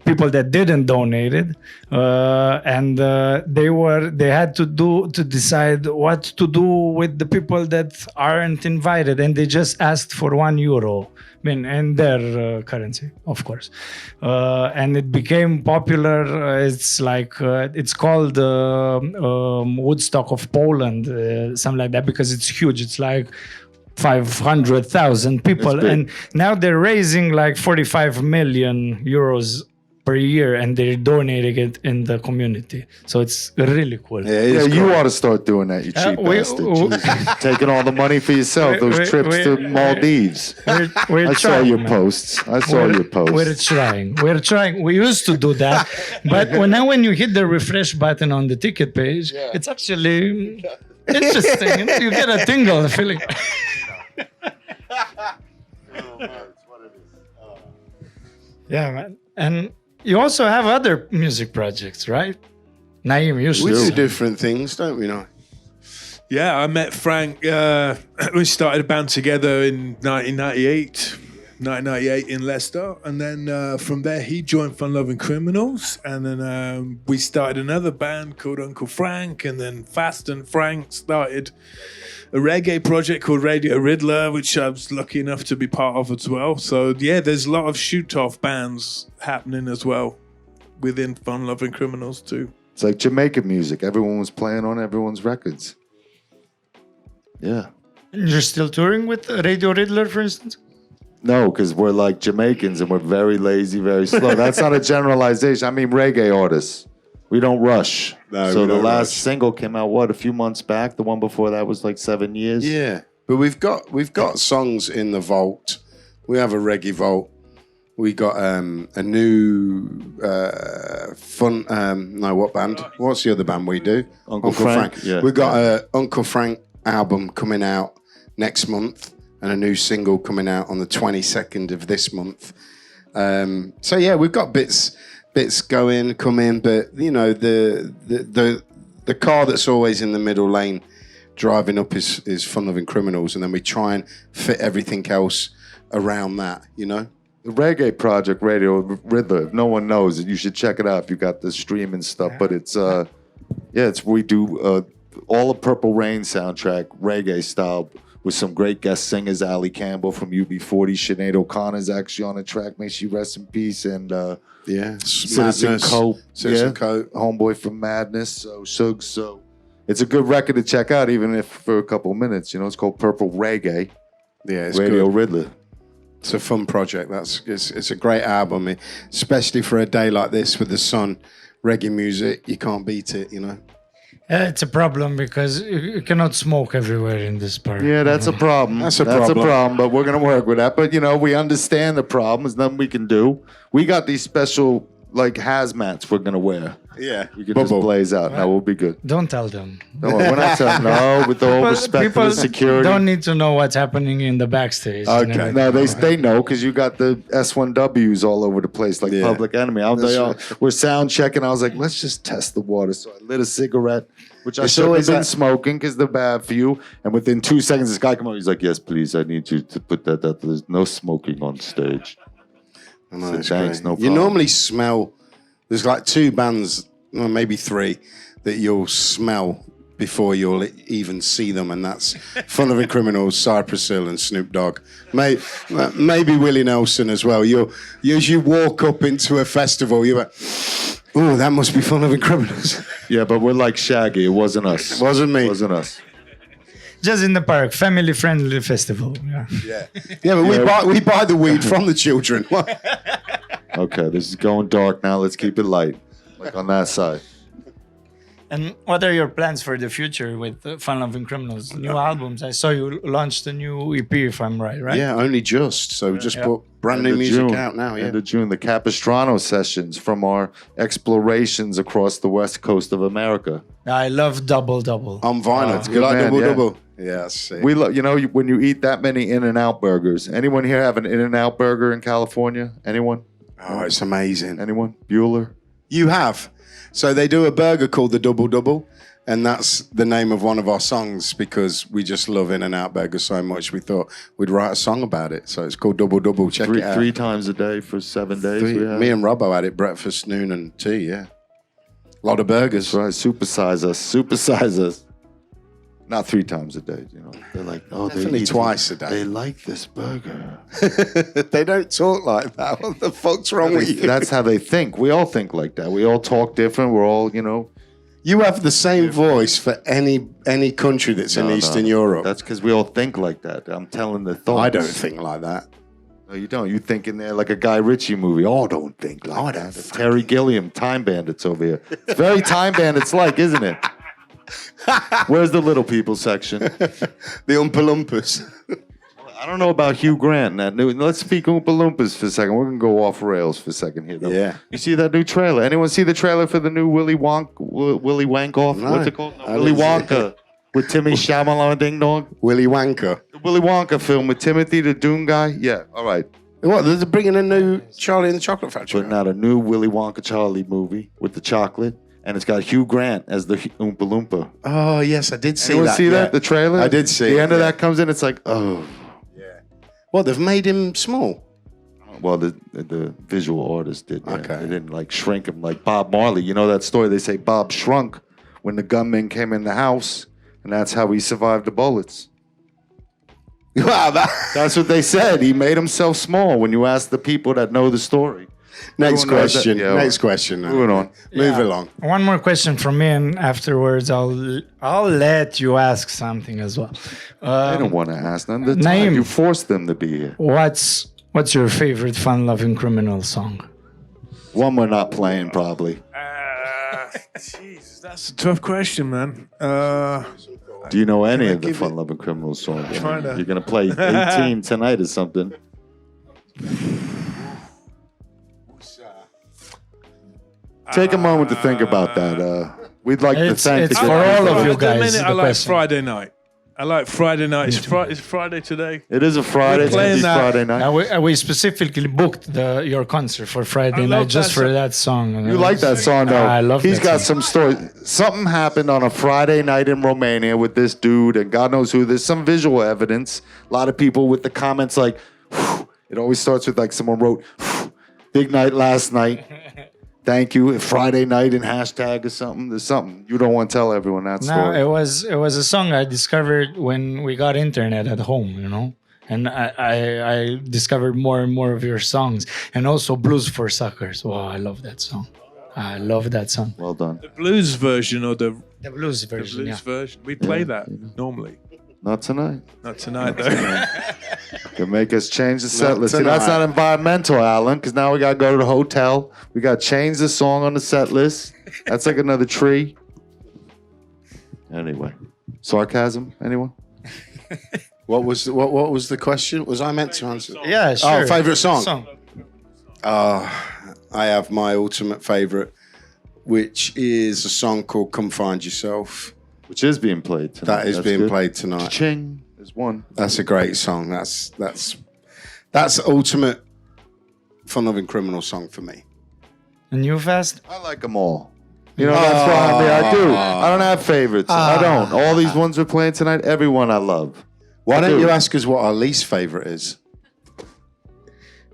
[SPEAKER 4] people that didn't donate it, and they had to decide what to do with the people that aren't invited, and they just asked for €1. I mean, in their currency, of course, and it became popular. It's like it's called Woodstock of Poland, something like that, because it's huge. It's like 500,000 people, and now they're raising like 45 million euros per year, and they're donating it in the community. So it's really cool.
[SPEAKER 1] Yeah, you ought to start doing that, you cheap bastard. Jesus. Taking all the money for yourself, those trips to Maldives.
[SPEAKER 4] We're
[SPEAKER 1] I saw
[SPEAKER 4] trying,
[SPEAKER 1] your
[SPEAKER 4] man.
[SPEAKER 1] posts. I saw your posts.
[SPEAKER 4] We're trying. We used to do that, but when you hit the refresh button on the ticket page, it's actually interesting. You get a tingle feeling. Yeah, man. And you also have other music projects, right? Naim, you
[SPEAKER 2] We
[SPEAKER 4] should.
[SPEAKER 2] do different things, don't we? Know.
[SPEAKER 3] Yeah, I met Frank. We started a band together in 1998 in Leicester, and then from there he joined Lovin Criminals, and then we started another band called Uncle Frank, and then Fast and Frank started a reggae project called Radio Riddler, which I was lucky enough to be part of as well. So yeah, there's a lot of shoot-off bands happening as well within Lovin Criminals too.
[SPEAKER 1] It's like Jamaican music. Everyone was playing on everyone's records. Yeah.
[SPEAKER 4] You're still touring with Radio Riddler, for instance?
[SPEAKER 1] No, because we're like Jamaicans and we're very lazy, very slow. That's not a generalization. I mean, reggae artists. We don't rush.
[SPEAKER 2] No,
[SPEAKER 1] so
[SPEAKER 2] we
[SPEAKER 1] the
[SPEAKER 2] don't
[SPEAKER 1] last
[SPEAKER 2] rush.
[SPEAKER 1] single came out, what, a few months back? The one before that was like 7 years?
[SPEAKER 2] Yeah, but we've got songs in the vault. We have a reggae vault. We got a new what band? What's the other band we do?
[SPEAKER 1] Uncle Frank. Yeah.
[SPEAKER 2] We got a Uncle Frank album coming out next month and a new single coming out on the 22nd of this month. So yeah, we've got bits coming, but you know the car that's always in the middle lane driving up is Lovin Criminals, and then we try and fit everything else around that, you know.
[SPEAKER 1] The reggae project, Radio Riddler. If no one knows it, you should check it out if you got the streaming stuff. But it's we do all the Purple Rain soundtrack, reggae style, with some great guest singers. Ali Campbell from UB40, Sinead O'Connor's actually on the track. May she rest in peace. And Citizen Cope,
[SPEAKER 2] Cope,
[SPEAKER 1] homeboy from Madness. So Suge. So it's a good record to check out, even if for a couple of minutes. You know, it's called Purple Reggae.
[SPEAKER 2] Yeah, it's
[SPEAKER 1] Radio
[SPEAKER 2] good.
[SPEAKER 1] Riddler.
[SPEAKER 2] It's a fun project. It's a great album, especially for a day like this with the sun. Reggae music, you can't beat it, you know.
[SPEAKER 4] It's a problem because you cannot smoke everywhere in this part.
[SPEAKER 1] Yeah, that's a problem.
[SPEAKER 2] That's a problem.
[SPEAKER 1] But we're going to work with that. But, you know, we understand the problem. There's nothing we can do. We got these special, like, hazmats we're going to wear.
[SPEAKER 2] Yeah.
[SPEAKER 1] We can just blaze out. No, we'll be good.
[SPEAKER 4] Don't tell them.
[SPEAKER 1] No, we're not telling. No, with all respect for the security.
[SPEAKER 4] Don't need to know what's happening in the backstage.
[SPEAKER 1] Okay. No, they know because you got the S1Ws all over the place, like Public Enemy. We're sound checking. I was like, let's just test the water. So I lit a cigarette, which I should have been smoking because they're bad for you. And within 2 seconds, this guy came over. He's like, yes, please. I need you to put that up. There's no smoking on stage.
[SPEAKER 2] No,
[SPEAKER 1] so thanks, no problem.
[SPEAKER 2] You normally smell. There's like 2 bands, or maybe 3, that you'll smell before you'll even see them, and that's Lovin Criminals, Cypress Hill, and Snoop Dogg. Maybe Willie Nelson as well. As you walk up into a festival, you're like, oh, that must be Lovin Criminals.
[SPEAKER 1] Yeah, but we're like Shaggy. It wasn't us.
[SPEAKER 2] It wasn't me.
[SPEAKER 1] It wasn't us.
[SPEAKER 4] Just in the park, family-friendly festival.
[SPEAKER 2] Yeah, but we buy the weed from the children.
[SPEAKER 1] Okay, this is going dark now. Let's keep it light, like on that side.
[SPEAKER 4] And what are your plans for the future with Lovin Criminals? New albums? I saw you launched a new EP, if I'm right?
[SPEAKER 2] Yeah, only just. So we just put brand new music out now. Yeah,
[SPEAKER 1] end of June, the Capistrano sessions from our explorations across the west coast of America.
[SPEAKER 4] I love Double Double.
[SPEAKER 2] On vinyl. You like Double? Yeah, that's sick.
[SPEAKER 1] We love, when you eat that many In-N-Out burgers. Anyone here have an In-N-Out burger in California? Anyone?
[SPEAKER 2] Oh, it's amazing.
[SPEAKER 1] Anyone? Bueller?
[SPEAKER 2] You have. So they do a burger called the Double Double, and that's the name of one of our songs because we just love In-N-Out burgers so much. We thought we'd write a song about it. So it's called Double Double. Check it out.
[SPEAKER 1] 3 times a day for 7 days.
[SPEAKER 2] Me and Robbo had it breakfast, noon, and tea. Yeah, a lot of burgers.
[SPEAKER 1] That's right. Supersize us. Not 3 times a day, They're like,
[SPEAKER 2] definitely twice a day.
[SPEAKER 1] They like this burger.
[SPEAKER 2] They don't talk like that. What the fuck's wrong with you?
[SPEAKER 1] That's how they think. We all think like that. We all talk different. We're all,
[SPEAKER 2] You have the same voice for any country that's in Eastern Europe.
[SPEAKER 1] That's because we all think like that. I'm telling the thoughts.
[SPEAKER 2] I don't think like that.
[SPEAKER 1] No, you don't. You think in there like a Guy Ritchie movie. Oh, don't think like that. Terry Gilliam, Time Bandits over here. It's very Time Bandits-like, isn't it? Where's the little people section?
[SPEAKER 2] The Oompa Loompas.
[SPEAKER 1] I don't know about Hugh Grant. Let's speak Oompa Loompas for a second. We're going to go off rails for a second here. Though.
[SPEAKER 2] Yeah.
[SPEAKER 1] You see that new trailer? Anyone see the trailer for the new Willy Wankoff?
[SPEAKER 2] No.
[SPEAKER 1] What's it called? No, Willy Wonka. With Timmy Shyamalan Ding Dong?
[SPEAKER 2] Willy Wanker.
[SPEAKER 1] The Willy Wonka film with Timothy the Doom guy? Yeah, all right.
[SPEAKER 2] What, they're bringing a new Charlie and the Chocolate Factory?
[SPEAKER 1] Putting out a new Willy Wonka Charlie movie with the chocolate. and it's got Hugh Grant as the Oompa Loompa.
[SPEAKER 2] Oh yes, I did see
[SPEAKER 1] Anyone
[SPEAKER 2] that.
[SPEAKER 1] see
[SPEAKER 2] yeah.
[SPEAKER 1] that? The trailer?
[SPEAKER 2] I did see
[SPEAKER 1] The
[SPEAKER 2] it,
[SPEAKER 1] end of
[SPEAKER 2] yeah.
[SPEAKER 1] that comes in, it's like, oh.
[SPEAKER 2] Well, they've made him small.
[SPEAKER 1] Well, the visual artist did. Yeah.
[SPEAKER 2] Okay.
[SPEAKER 1] They didn't like shrink him like Bob Marley. You know that story? They say Bob shrunk when the gunmen came in the house, and that's how he survived the bullets.
[SPEAKER 2] Wow,
[SPEAKER 1] That's what they said. He made himself small. When you ask the people that know the story.
[SPEAKER 2] Next
[SPEAKER 1] Everyone knows that-
[SPEAKER 2] question.
[SPEAKER 1] yeah,
[SPEAKER 2] Next question.
[SPEAKER 1] Moving on.
[SPEAKER 2] Move along.
[SPEAKER 4] One more question from me, and afterwards I'll let you ask something as well.
[SPEAKER 1] I don't want to ask none of the
[SPEAKER 4] Naim.
[SPEAKER 1] time. You forced them to be here.
[SPEAKER 4] What's your favorite Fun Lovin Criminals song?
[SPEAKER 1] One we're not playing probably.
[SPEAKER 3] Jeez, that's a tough question, man.
[SPEAKER 1] Do you know any of the Fun Lovin' Criminals songs?
[SPEAKER 3] trying to-
[SPEAKER 1] You're gonna play 18 tonight or something. Take a moment to think about that. We'd like to
[SPEAKER 4] It's-
[SPEAKER 1] thank
[SPEAKER 4] it's
[SPEAKER 1] the
[SPEAKER 4] for all of you
[SPEAKER 3] At the
[SPEAKER 4] guys,
[SPEAKER 3] minute,
[SPEAKER 4] the
[SPEAKER 3] I like
[SPEAKER 4] question.
[SPEAKER 3] Friday night. I like Friday night. It's Friday today.
[SPEAKER 1] It is a Friday.
[SPEAKER 3] We're
[SPEAKER 1] It's gonna
[SPEAKER 3] playing
[SPEAKER 1] be
[SPEAKER 3] that-
[SPEAKER 1] Friday night.
[SPEAKER 4] We specifically booked your concert for Friday
[SPEAKER 3] I
[SPEAKER 4] night
[SPEAKER 3] love
[SPEAKER 4] just
[SPEAKER 3] that
[SPEAKER 4] for
[SPEAKER 3] song.
[SPEAKER 4] that song.
[SPEAKER 1] You like that song though?
[SPEAKER 4] I love
[SPEAKER 1] He's
[SPEAKER 4] that
[SPEAKER 1] got
[SPEAKER 4] song.
[SPEAKER 1] some story. Something happened on a Friday night in Romania with this dude, and God knows who. There's some visual evidence. A lot of people with the comments like, "Whew." It always starts with like someone wrote, "Whew. Big night last night. Thank you. Friday night in hashtag or something. There's something. You don't want to tell everyone that
[SPEAKER 4] No,
[SPEAKER 1] story.
[SPEAKER 4] it was a song I discovered when we got internet at home, you know. And I discovered more and more of your songs, and also Blues for Suckers. Wow, I love that song. I love that song.
[SPEAKER 1] Well done.
[SPEAKER 3] The blues version or the
[SPEAKER 4] The blues version,
[SPEAKER 3] blues
[SPEAKER 4] yeah.
[SPEAKER 3] version. We play that normally.
[SPEAKER 1] Not tonight.
[SPEAKER 3] Not tonight though.
[SPEAKER 1] Can make us change the set
[SPEAKER 2] Not
[SPEAKER 1] list. See, that's
[SPEAKER 2] tonight.
[SPEAKER 1] not environmental, Alan, because now we got to go to the hotel. We got to change the song on the set list. That's like another tree. Anyway, sarcasm, anyone?
[SPEAKER 2] What was the question? Was I meant to answer?
[SPEAKER 4] Yeah, sure.
[SPEAKER 2] Oh, favorite song. I have my ultimate favorite, which is a song called "Come Find Yourself."
[SPEAKER 1] Which is being played tonight.
[SPEAKER 2] That is
[SPEAKER 1] That's
[SPEAKER 2] being
[SPEAKER 1] good.
[SPEAKER 2] played tonight.
[SPEAKER 1] Ching is one.
[SPEAKER 2] That's a great song. That's ultimate Fun Lovin' Criminal song for me.
[SPEAKER 4] And you fast?
[SPEAKER 1] I like them all. You know, that's why I mean, I do. I don't have favorites. I don't. All these ones we're playing tonight, everyone I love.
[SPEAKER 2] Why don't
[SPEAKER 1] do.
[SPEAKER 2] you ask us what our least favorite is?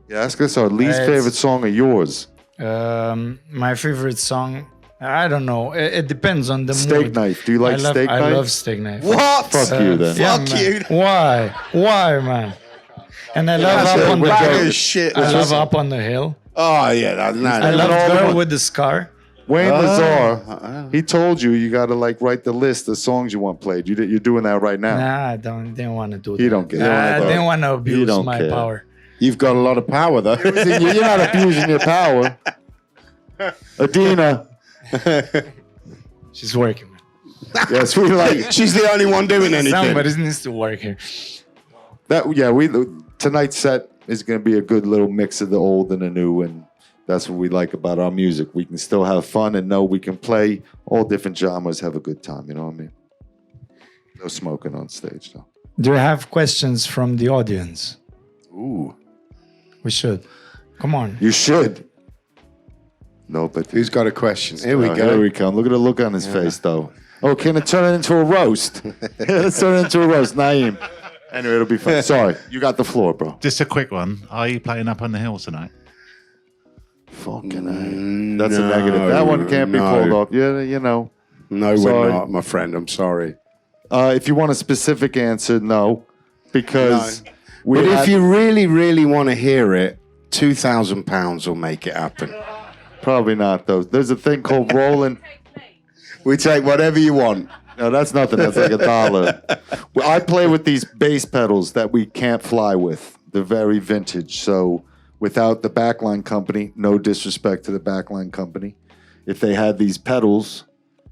[SPEAKER 1] Yeah, ask us our least
[SPEAKER 4] It's-
[SPEAKER 1] favorite song of yours.
[SPEAKER 4] My favorite song, I don't know. It depends on the
[SPEAKER 1] Steak
[SPEAKER 4] mood.
[SPEAKER 1] Knife. Do you like Steak
[SPEAKER 4] I
[SPEAKER 1] Knife?
[SPEAKER 4] love Steak Knife.
[SPEAKER 2] What?
[SPEAKER 1] Fuck you then.
[SPEAKER 4] Yeah,
[SPEAKER 2] Fuck
[SPEAKER 4] man.
[SPEAKER 2] you.
[SPEAKER 4] Why, man? And I love
[SPEAKER 1] That's
[SPEAKER 4] Up
[SPEAKER 1] it,
[SPEAKER 4] on the
[SPEAKER 1] we're
[SPEAKER 2] Bag
[SPEAKER 1] joking.
[SPEAKER 2] of shit.
[SPEAKER 4] I love Up on the Hill.
[SPEAKER 2] Oh yeah, no.
[SPEAKER 4] I love
[SPEAKER 1] all the
[SPEAKER 4] Girl
[SPEAKER 1] one-
[SPEAKER 4] with the Scar.
[SPEAKER 1] Wayne
[SPEAKER 2] Oh.
[SPEAKER 1] Lazar, he told you got to like write the list of songs you want played. You're doing that right now.
[SPEAKER 4] Nah, I didn't want to do that.
[SPEAKER 1] He don't care.
[SPEAKER 4] I didn't want to abuse
[SPEAKER 1] don't
[SPEAKER 4] my
[SPEAKER 1] care.
[SPEAKER 4] power.
[SPEAKER 2] You've got a lot of power though.
[SPEAKER 1] You're not abusing your power. Adina.
[SPEAKER 4] She's working. Man.
[SPEAKER 1] Yes, we like
[SPEAKER 2] She's the only one doing anything.
[SPEAKER 4] Somebody needs to work here.
[SPEAKER 1] that. Yeah, tonight's set is going to be a good little mix of the old and the new, and that's what we like about our music. We can still have fun and know we can play all different genres, have a good time. You know what I mean? No smoking on stage, though.
[SPEAKER 4] Do you have questions from the audience?
[SPEAKER 2] Ooh.
[SPEAKER 4] We should. Come on.
[SPEAKER 1] You should. No, but
[SPEAKER 2] Who's got a question? Here we
[SPEAKER 1] Oh,
[SPEAKER 2] go.
[SPEAKER 1] Here we come. Look at the look on his face, though. Oh, can it turn it into a roast? Let's turn it into a roast. Naeem. Anyway, it'll be fun. Sorry. You got the floor, bro.
[SPEAKER 5] Just a quick one. Are you playing Up on the Hill tonight?
[SPEAKER 1] Fucking A. That's a negative. That one can't be
[SPEAKER 2] no.
[SPEAKER 1] called off. Yeah, you know.
[SPEAKER 2] No,
[SPEAKER 1] Sorry.
[SPEAKER 2] we're not, my friend. I'm sorry.
[SPEAKER 1] If you want a specific answer, no. Because we
[SPEAKER 2] But
[SPEAKER 1] had-
[SPEAKER 2] if you really, really want to hear it, £2,000 will make it happen.
[SPEAKER 1] Probably not, though. There's a thing called rolling.
[SPEAKER 2] We take whatever you want.
[SPEAKER 1] No, that's nothing. That's like $1. Well, I play with these bass pedals that we can't fly with. They're very vintage. So without the backline company, no disrespect to the backline company, if they had these pedals,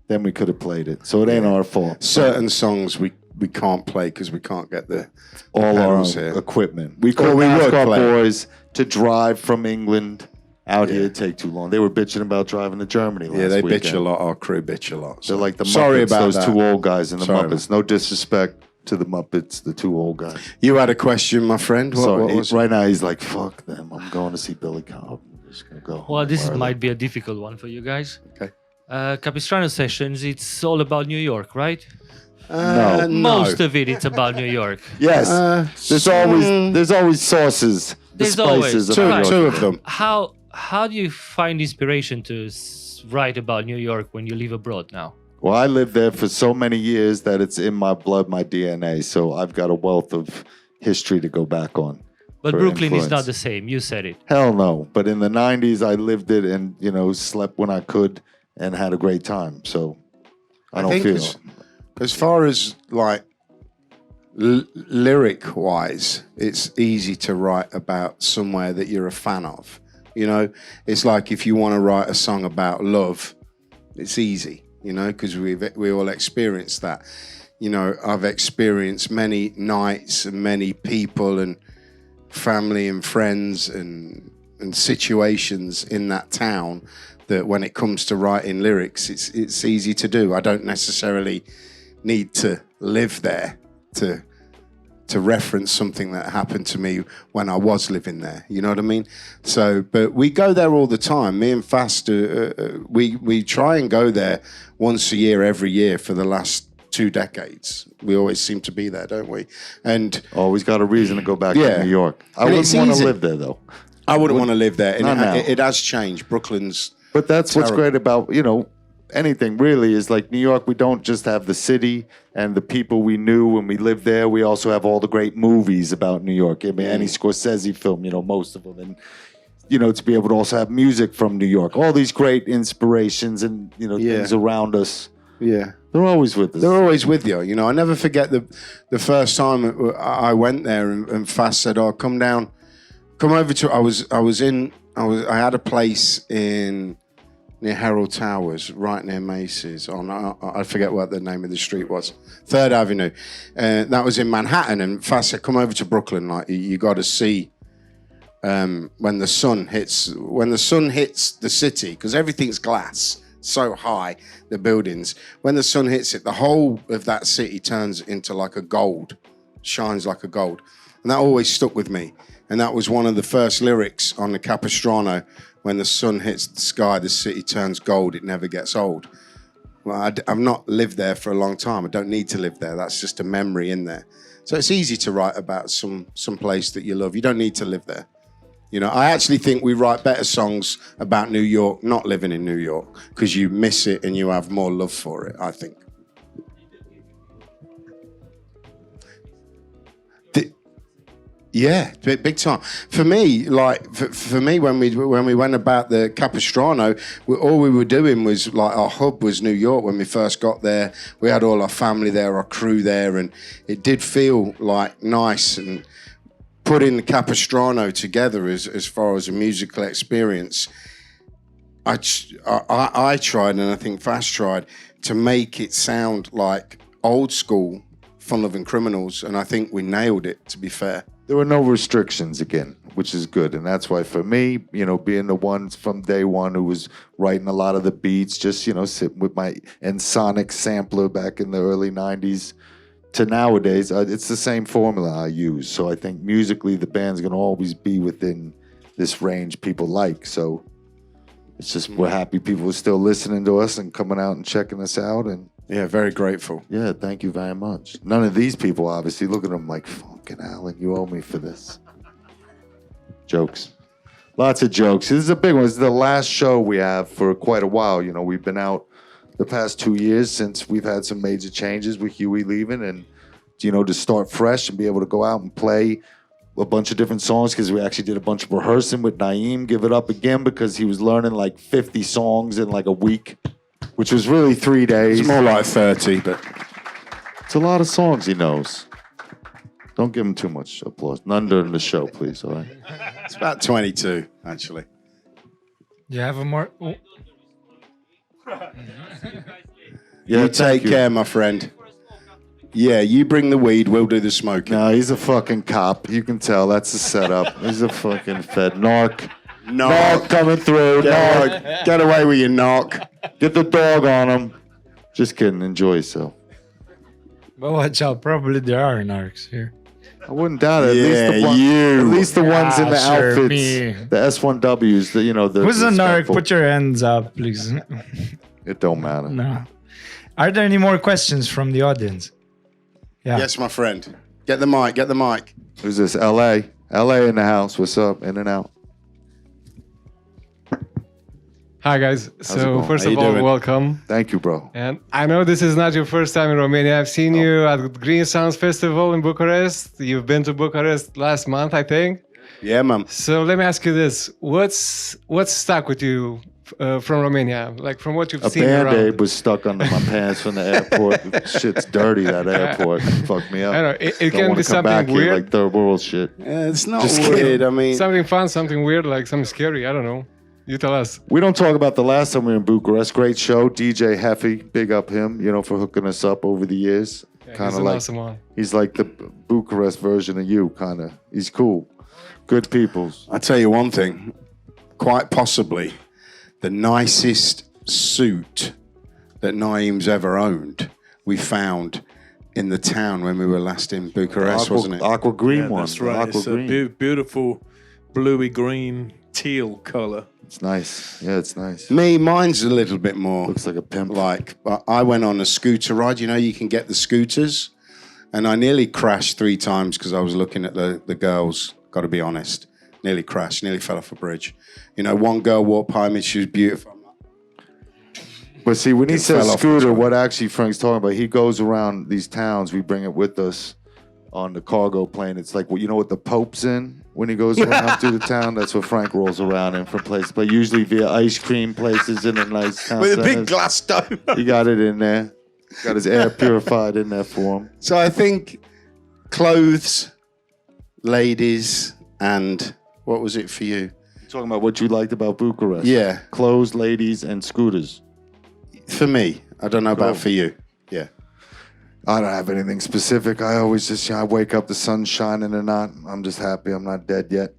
[SPEAKER 1] then we could have played it. So it ain't our fault.
[SPEAKER 2] Certain songs we can't play because we can't get the
[SPEAKER 1] All our
[SPEAKER 2] pedals here.
[SPEAKER 1] equipment. We couldn't
[SPEAKER 2] we
[SPEAKER 1] ask
[SPEAKER 2] would
[SPEAKER 1] our
[SPEAKER 2] play.
[SPEAKER 1] boys to drive from England out here. It'd take too long. They were bitching about driving to Germany last
[SPEAKER 2] Yeah, they
[SPEAKER 1] weekend.
[SPEAKER 2] bitch a lot. Our crew bitch a lot. So.
[SPEAKER 1] They're like the Muppets,
[SPEAKER 2] Sorry about
[SPEAKER 1] those
[SPEAKER 2] that.
[SPEAKER 1] two old guys in the
[SPEAKER 2] Sorry,
[SPEAKER 1] Muppets. No disrespect to the Muppets, the two old guys.
[SPEAKER 2] You had a question, my friend. What,
[SPEAKER 1] Sorry,
[SPEAKER 2] what was
[SPEAKER 1] right now he's like, fuck them. I'm going to see Billy Cobb. I'm just going to go.
[SPEAKER 6] Well, this
[SPEAKER 1] Where are
[SPEAKER 6] might be a difficult one for you guys.
[SPEAKER 2] Okay.
[SPEAKER 6] Capistrano Sessions, it's all about New York, right?
[SPEAKER 1] No.
[SPEAKER 6] Most of it's about New York.
[SPEAKER 1] Yes, there's always sauces, the
[SPEAKER 6] There's
[SPEAKER 1] spices
[SPEAKER 6] always-
[SPEAKER 1] of
[SPEAKER 2] two,
[SPEAKER 1] New York.
[SPEAKER 2] two of them.
[SPEAKER 6] How do you find inspiration to write about New York when you live abroad now?
[SPEAKER 1] Well, I lived there for so many years that it's in my blood, my DNA. So I've got a wealth of history to go back on.
[SPEAKER 6] But
[SPEAKER 1] for
[SPEAKER 6] Brooklyn is
[SPEAKER 1] influence.
[SPEAKER 6] not the same. You said it.
[SPEAKER 1] Hell no. But in the 90s, I lived it and, slept when I could and had a great time. So I don't
[SPEAKER 2] think
[SPEAKER 1] feel...
[SPEAKER 2] as far as like lyric wise, it's easy to write about somewhere that you're a fan of. It's like if you want to write a song about love, it's easy, because we all experience that. I've experienced many nights and many people and family and friends and situations in that town that when it comes to writing lyrics, it's easy to do. I don't necessarily need to live there to reference something that happened to me when I was living there. You know what I mean? So, but we go there all the time. Me and Fast, we try and go there once a year, every year for the last 2 decades. We always seem to be there, don't we? And
[SPEAKER 1] Always got a reason to go back
[SPEAKER 2] Yeah.
[SPEAKER 1] to New York. I
[SPEAKER 2] And
[SPEAKER 1] wouldn't
[SPEAKER 2] it's
[SPEAKER 1] want to
[SPEAKER 2] easy.
[SPEAKER 1] live there, though.
[SPEAKER 2] I wouldn't want to live there. And
[SPEAKER 1] Not now.
[SPEAKER 2] it has changed. Brooklyn's...
[SPEAKER 1] But that's what's
[SPEAKER 2] Terrible.
[SPEAKER 1] great about, anything really is like New York. We don't just have the city and the people we knew when we lived there. We also have all the great movies about New York. I mean, any Scorsese film, most of them. And, to be able to also have music from New York. All these great inspirations and, things around us.
[SPEAKER 2] Yeah.
[SPEAKER 1] They're always with us.
[SPEAKER 2] They're always with you. I never forget the first time I went there and Fast said, "Oh, come over to." I had a place near Herald Towers, right near Macy's. I forget what the name of the street was. 3rd Avenue. That was in Manhattan. And Fast said, "Come over to Brooklyn. Like you got to see when the sun hits the city, because everything's glass." So high, the buildings. When the sun hits it, the whole of that city turns into like a gold, shines like a gold. And that always stuck with me. And that was one of the first lyrics on the Capistrano. When the sun hits the sky, the city turns gold. It never gets old. Well, I've not lived there for a long time. I don't need to live there. That's just a memory in there. So it's easy to write about some place that you love. You don't need to live there. I actually think we write better songs about New York not living in New York because you miss it and you have more love for it, I think. Yeah, big time. For me, when we went about the Capistrano, all we were doing was like our hub was New York when we first got there. We had all our family there, our crew there, and it did feel like nice and putting the Capistrano together as far as a musical experience. I tried, and I think Fast tried, to make it sound like old school Fun Lovin Criminals, and I think we nailed it, to be fair.
[SPEAKER 1] There were no restrictions again, which is good. And that's why for me, being the one from day one who was writing a lot of the beats, just, sitting with my Ensoniq sampler back in the early 90s to nowadays, it's the same formula I use. So I think musically the band's going to always be within this range people like. So it's just we're happy people are still listening to us and coming out and checking us out. And
[SPEAKER 2] Yeah, very grateful.
[SPEAKER 1] yeah, thank you very much. None of these people, obviously, look at them like, fucking Alin, you owe me for this. Jokes. Lots of jokes. This is a big one. This is the last show we have for quite a while. We've been out the past 2 years since we've had some major changes with Huey leaving, and to start fresh and be able to go out and play a bunch of different songs, because we actually did a bunch of rehearsing with Naeem. Give it up again, because he was learning like 50 songs in like a week, which was really 3 days.
[SPEAKER 2] It's more like 30, but
[SPEAKER 1] It's a lot of songs he knows. Don't give him too much applause. None during the show, please, all right?
[SPEAKER 2] it's about 22, actually.
[SPEAKER 4] You have a more. Oh,
[SPEAKER 1] Yeah,
[SPEAKER 2] You
[SPEAKER 1] thank
[SPEAKER 2] take care, my friend. Yeah, you bring the weed, we'll do the smoking.
[SPEAKER 1] No, he's a fucking cop. You can tell. That's the setup. He's a fucking Fed. Narc. Narc coming through. Narc.
[SPEAKER 2] Get away with your knock.
[SPEAKER 1] Get the dog on him. Just kidding. Enjoy yourself.
[SPEAKER 4] but watch out, probably there are narcs here.
[SPEAKER 1] I wouldn't doubt it.
[SPEAKER 2] Yeah,
[SPEAKER 1] At least the ones in the
[SPEAKER 4] Ah, sure,
[SPEAKER 1] outfits.
[SPEAKER 4] me.
[SPEAKER 1] The S1Ws. The
[SPEAKER 4] Who's a narc?
[SPEAKER 1] respectful.
[SPEAKER 4] Put your hands up, please.
[SPEAKER 1] It don't matter.
[SPEAKER 4] No. Are there any more questions from the audience? Yeah.
[SPEAKER 2] Yes, my friend. Get the mic. Get the mic.
[SPEAKER 1] Who's this? LA. LA in the house. What's up? In and out.
[SPEAKER 7] Hi guys.
[SPEAKER 1] it
[SPEAKER 7] So
[SPEAKER 1] going?
[SPEAKER 7] first
[SPEAKER 2] How
[SPEAKER 7] of
[SPEAKER 2] you
[SPEAKER 7] all,
[SPEAKER 2] doing?
[SPEAKER 7] welcome.
[SPEAKER 1] Thank you, bro.
[SPEAKER 7] And I know this is not your first time in Romania. I've seen you at Green Sounds Festival in Bucharest. You've been to Bucharest last month, I think.
[SPEAKER 2] Yeah, man.
[SPEAKER 7] So let me ask you this: what's stuck with you from Romania? Like from what you've
[SPEAKER 1] A
[SPEAKER 7] seen
[SPEAKER 1] Band-Aid
[SPEAKER 7] around?
[SPEAKER 1] was stuck under my pants from the airport. Shit's dirty, that airport. Fucked me up.
[SPEAKER 7] I know it
[SPEAKER 1] Don't
[SPEAKER 7] can
[SPEAKER 1] wanna
[SPEAKER 7] be
[SPEAKER 1] come
[SPEAKER 7] something
[SPEAKER 1] back here
[SPEAKER 7] weird,
[SPEAKER 1] like third world shit.
[SPEAKER 2] It's not
[SPEAKER 1] Just
[SPEAKER 2] weird. I mean,
[SPEAKER 7] something fun, something weird, like something scary. I don't know. You tell us.
[SPEAKER 1] We don't talk about the last time we were in Bucharest. Great show. DJ Heffy, big up him, for hooking us up over the years.
[SPEAKER 7] Yeah,
[SPEAKER 1] Kind
[SPEAKER 7] he's
[SPEAKER 1] of
[SPEAKER 7] an
[SPEAKER 1] like,
[SPEAKER 7] awesome one.
[SPEAKER 1] he's like the Bucharest version of you, kind of. He's cool. Good peoples.
[SPEAKER 2] I tell you one thing. Quite possibly, the nicest suit that Naeem's ever owned, we found in the town when we were last in Bucharest, wasn't it?
[SPEAKER 1] Aqua green
[SPEAKER 3] Yeah,
[SPEAKER 1] one.
[SPEAKER 3] that's right.
[SPEAKER 1] Aqua
[SPEAKER 3] It's a
[SPEAKER 1] green.
[SPEAKER 3] beautiful bluey green teal color.
[SPEAKER 1] It's nice. Yeah, it's nice.
[SPEAKER 2] Mine's a little bit more
[SPEAKER 1] Looks like a pimp.
[SPEAKER 2] like, I went on a scooter ride. You can get the scooters. And I nearly crashed 3 times because I was looking at the girls, got to be honest. Nearly crashed, nearly fell off a bridge. One girl walked by me, she was beautiful.
[SPEAKER 1] But see, when he
[SPEAKER 2] It
[SPEAKER 1] says
[SPEAKER 2] fell off
[SPEAKER 1] scooter,
[SPEAKER 2] the
[SPEAKER 1] what actually Frank's talking about, he goes around these towns. We bring it with us on the cargo plane. It's like, you know what the Pope's in when he goes around through the town? That's what Frank rolls around in from places. But usually via ice cream places in a nice town
[SPEAKER 2] With a big
[SPEAKER 1] centers.
[SPEAKER 2] glass dome.
[SPEAKER 1] He got it in there. Got his air purified in there for him.
[SPEAKER 2] So I think clothes, ladies, and what was it for you?
[SPEAKER 1] Talking about what you liked about Bucharest.
[SPEAKER 2] Yeah,
[SPEAKER 1] Clothes, ladies, and scooters.
[SPEAKER 2] for me. I don't know about
[SPEAKER 1] Cool.
[SPEAKER 2] for you. Yeah.
[SPEAKER 1] I don't have anything specific. I always just, I wake up, the sun's shining or not. I'm just happy I'm not dead yet.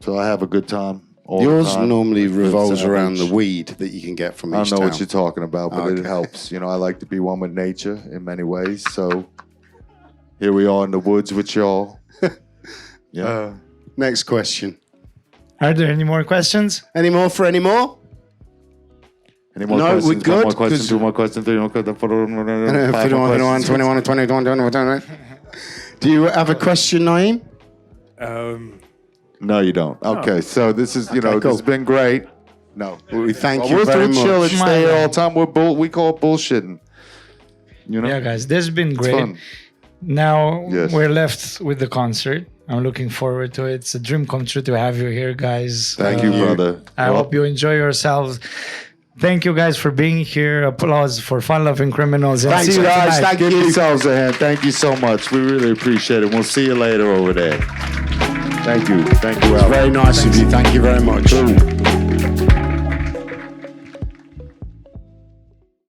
[SPEAKER 1] So I have a good time. All the
[SPEAKER 2] Yours
[SPEAKER 1] time.
[SPEAKER 2] normally
[SPEAKER 1] Good
[SPEAKER 2] revolves around the
[SPEAKER 1] sandwich.
[SPEAKER 2] weed that you can get from
[SPEAKER 1] I
[SPEAKER 2] each
[SPEAKER 1] don't know
[SPEAKER 2] town.
[SPEAKER 1] what you're talking about, but
[SPEAKER 2] Okay.
[SPEAKER 1] it helps. I like to be one with nature in many ways. So here we are in the woods with y'all. Yeah.
[SPEAKER 2] Next question.
[SPEAKER 4] Are there any more questions?
[SPEAKER 2] Any more for any more?
[SPEAKER 1] Any more
[SPEAKER 2] No,
[SPEAKER 1] questions?
[SPEAKER 2] we're good,
[SPEAKER 1] One more question,
[SPEAKER 2] 'cause-
[SPEAKER 1] 2 more questions, 3 more questions, 4 more questions. 5 more
[SPEAKER 2] 21,
[SPEAKER 1] questions.
[SPEAKER 2] 21, 21. Do you have a question, Naeem?
[SPEAKER 1] No, you don't. Okay, so this is,
[SPEAKER 2] cool.
[SPEAKER 1] this has been great. No.
[SPEAKER 2] We thank
[SPEAKER 1] Well,
[SPEAKER 2] you
[SPEAKER 1] we're
[SPEAKER 2] very
[SPEAKER 1] through chill
[SPEAKER 2] much.
[SPEAKER 1] and stay here all the time. We call it bullshitting.
[SPEAKER 4] Yeah, guys, this has been
[SPEAKER 1] It's
[SPEAKER 4] great.
[SPEAKER 1] fun.
[SPEAKER 4] Now
[SPEAKER 1] Yes.
[SPEAKER 4] we're left with the concert. I'm looking forward to it. It's a dream come true to have you here, guys.
[SPEAKER 1] Thank you, brother.
[SPEAKER 4] I hope you enjoy yourselves. Thank you guys for being here. Applause for Fun Lovin Criminals. And
[SPEAKER 1] Thanks,
[SPEAKER 4] see you
[SPEAKER 1] guys.
[SPEAKER 4] tonight.
[SPEAKER 1] Give yourselves a hand. Thank you so much. We really appreciate it. We'll see you later over there. Thank you. Thank you, Al.
[SPEAKER 2] Very nice of you. Thank you very much.
[SPEAKER 1] Cool.